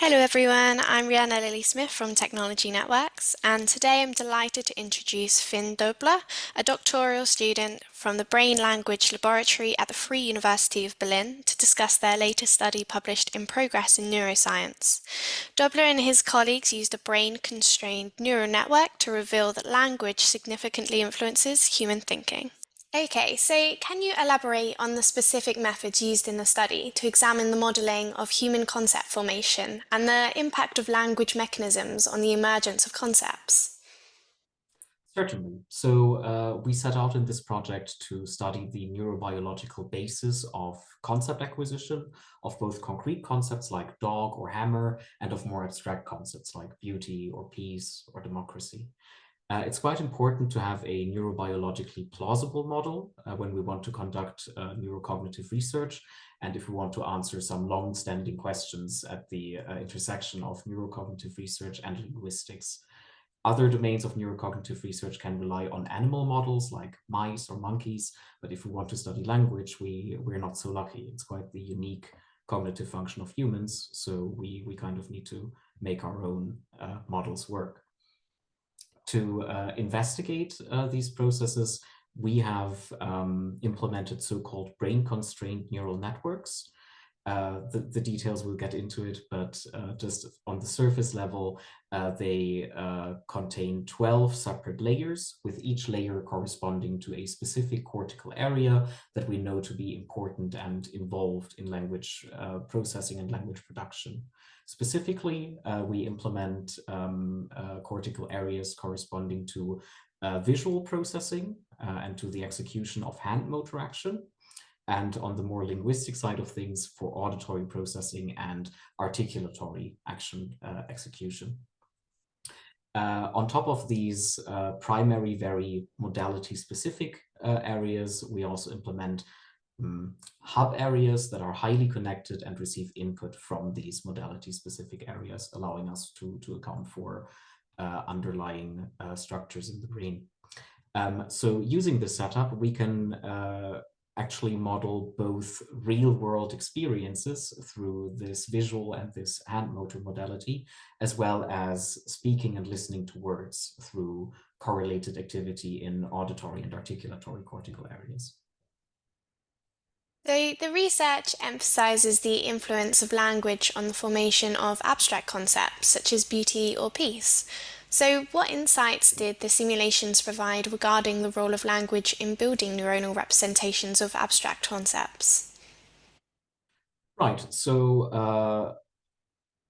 Hello everyone, I'm Rihanna Lily Smith from Technology Networks, and today I'm delighted to introduce Fynn Dobler, a doctoral student from the Brain Language Laboratory at the Free University of Berlin, to discuss their latest study published in Progress in Neuroscience. Dobler and his colleagues used a brain-constrained neural network to reveal that language significantly influences human thinking. Okay, so can you elaborate on the specific methods used in the study to examine the modeling of human concept formation and the impact of language mechanisms on the emergence of concepts? Certainly. So we set out in this project to study the neurobiological basis of concept acquisition of both concrete concepts like dog or hammer and of more abstract concepts like beauty or peace or democracy. It's quite important to have a neurobiologically plausible model when we want to conduct neurocognitive research and if we want to answer some long-standing questions at the intersection of neurocognitive research and linguistics. Other domains of neurocognitive research can rely on animal models like mice or monkeys, but if we want to study language, we're not so lucky. It's quite the unique cognitive function of humans, so we kind of need to make our own models work. To investigate these processes, we have implemented so-called brain-constrained neural networks. The details we'll get into it, but just on the surface level, they contain 12 separate layers, with each layer corresponding to a specific cortical area that we know to be important and involved in language processing and language production. Specifically, we implement cortical areas corresponding to visual processing and to the execution of hand motor action, and on the more linguistic side of things for auditory processing and articulatory action execution. On top of these primary, very modality-specific areas, we also implement hub areas that are highly connected and receive input from these modality-specific areas, allowing us to account for underlying structures in the brain. So using this setup, we can actually model both real-world experiences through this visual and this hand motor modality, as well as speaking and listening to words through correlated activity in auditory and articulatory cortical areas. So, the research emphasizes the influence of language on the formation of abstract concepts such as beauty or peace. So, what insights did the simulations provide regarding the role of language in building neuronal representations of abstract concepts? Right, so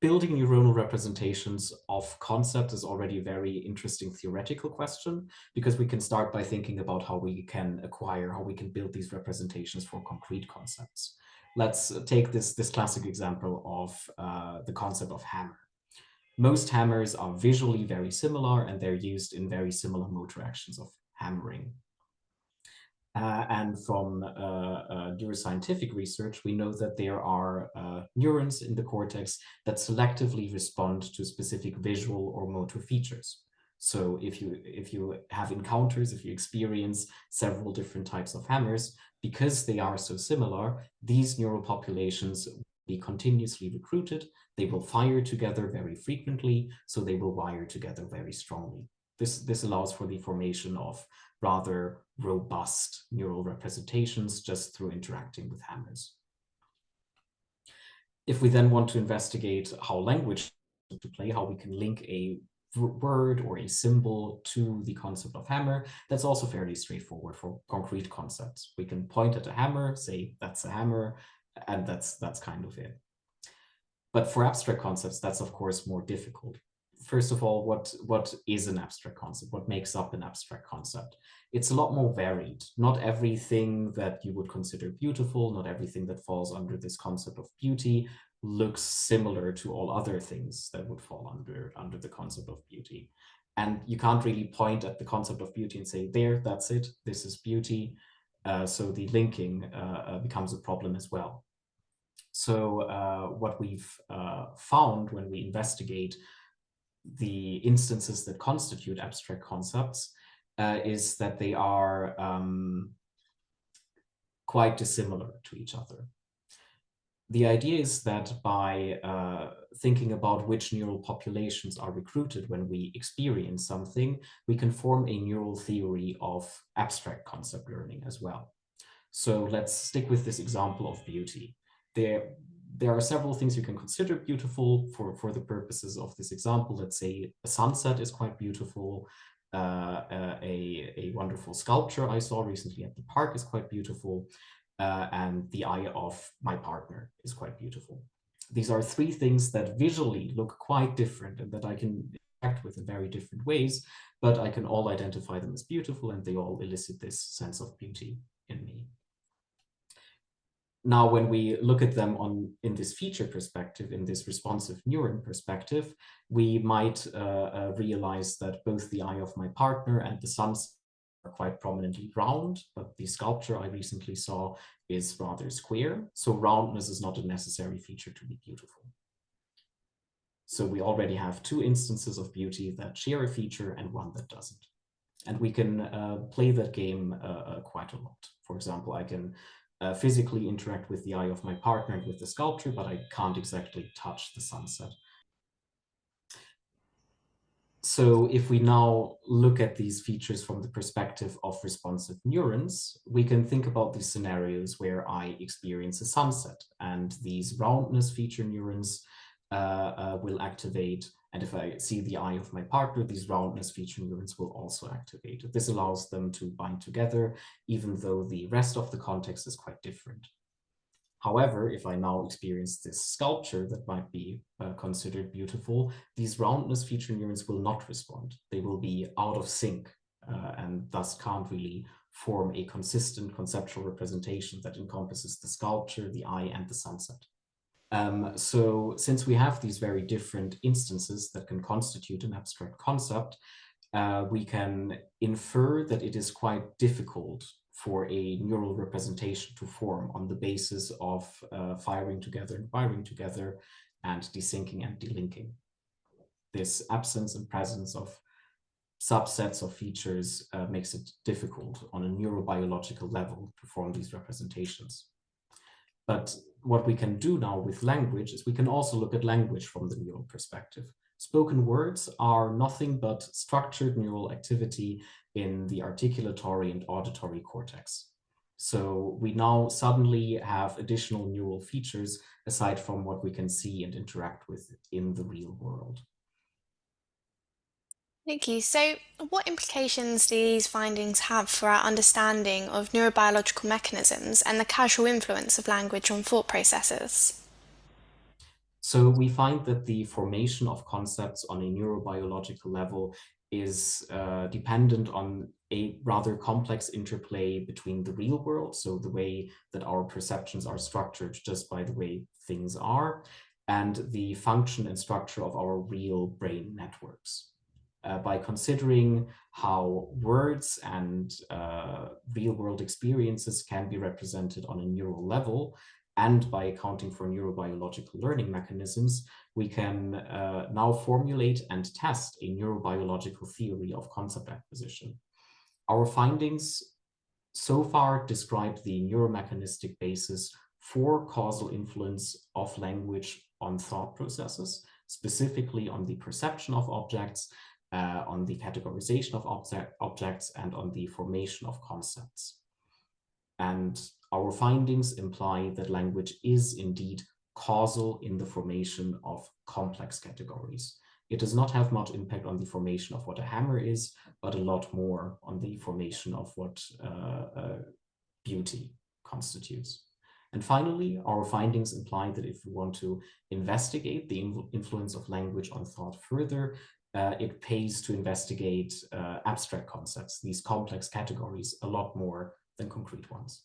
building neuronal representations of concepts is already a very interesting theoretical question, because we can start by thinking about how we can acquire, how we can build these representations for concrete concepts. Let's take this classic example of the concept of hammer. Most hammers are visually very similar, and they're used in very similar motor actions of hammering. And from neuroscientific research, we know that there are neurons in the cortex that selectively respond to specific visual or motor features. So if you have encounters, if you experience several different types of hammers, because they are so similar, these neural populations will be continuously recruited. They will fire together very frequently, so they will wire together very strongly. This allows for the formation of rather robust neural representations just through interacting with hammers. If we then want to investigate how language to play, how we can link a word or a symbol to the concept of hammer, that's also fairly straightforward for concrete concepts. We can point at a hammer, say that's a hammer, and that's kind of it. But for abstract concepts, that's of course more difficult. First of all, what is an abstract concept? What makes up an abstract concept? It's a lot more varied. Not everything that you would consider beautiful, not everything that falls under this concept of beauty looks similar to all other things that would fall under the concept of beauty. And you can't really point at the concept of beauty and say, there, that's it, this is beauty. So the linking becomes a problem as well. So what we've found when we investigate the instances that constitute abstract concepts is that they are quite dissimilar to each other. The idea is that by thinking about which neural populations are recruited when we experience something, we can form a neural theory of abstract concept learning as well. So let's stick with this example of beauty. There are several things you can consider beautiful for the purposes of this example. Let's say a sunset is quite beautiful. A wonderful sculpture I saw recently at the park is quite beautiful. And the eye of my partner is quite beautiful. These are three things that visually look quite different and that I can interact with in very different ways, but I can all identify them as beautiful and they all elicit this sense of beauty in me. Now, when we look at them in this feature perspective, in this responsive neuron perspective, we might realize that both the eye of my partner and the sun's are quite prominently round, but the sculpture I recently saw is rather square. So roundness is not a necessary feature to be beautiful. So we already have two instances of beauty that share a feature and one that doesn't. And we can play that game quite a lot. For example, I can physically interact with the eye of my partner and with the sculpture, but I can't exactly touch the sunset. So if we now look at these features from the perspective of responsive neurons, we can think about these scenarios where I experience a sunset and these roundness feature neurons will activate. And if I see the eye of my partner, these roundness feature neurons will also activate. This allows them to bind together, even though the rest of the context is quite different. However, if I now experience this sculpture that might be considered beautiful, these roundness feature neurons will not respond. They will be out of sync and thus can't really form a consistent conceptual representation that encompasses the sculpture, the eye, and the sunset. So since we have these very different instances that can constitute an abstract concept, we can infer that it is quite difficult for a neural representation to form on the basis of firing together and wiring together and desyncing and delinking. This absence and presence of subsets of features makes it difficult on a neurobiological level to form these representations. But what we can do now with language is we can also look at language from the neural perspective. Spoken words are nothing but structured neural activity in the articulatory and auditory cortex. So we now suddenly have additional neural features aside from what we can see and interact with in the real world. Thank you. So, what implications do these findings have for our understanding of neurobiological mechanisms and the causal influence of language on thought processes? So we find that the formation of concepts on a neurobiological level is dependent on a rather complex interplay between the real world, so the way that our perceptions are structured just by the way things are, and the function and structure of our real brain networks. By considering how words and real world experiences can be represented on a neural level, and by accounting for neurobiological learning mechanisms, we can now formulate and test a neurobiological theory of concept acquisition. Our findings so far describe the neuromechanistic basis for causal influence of language on thought processes, specifically on the perception of objects, on the categorization of objects, and on the formation of concepts. And our findings imply that language is indeed causal in the formation of complex categories. It does not have much impact on the formation of what a hammer is, but a lot more on the formation of what beauty constitutes. And finally, our findings imply that if we want to investigate the influence of language on thought further, it pays to investigate abstract concepts, these complex categories, a lot more than concrete ones.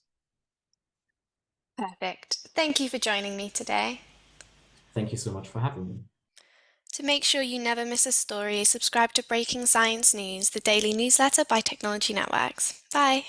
Perfect. Thank you for joining me today. Thank you so much for having me. To make sure you never miss a story, subscribe to Breaking Science News, the daily newsletter by Technology Networks. Bye.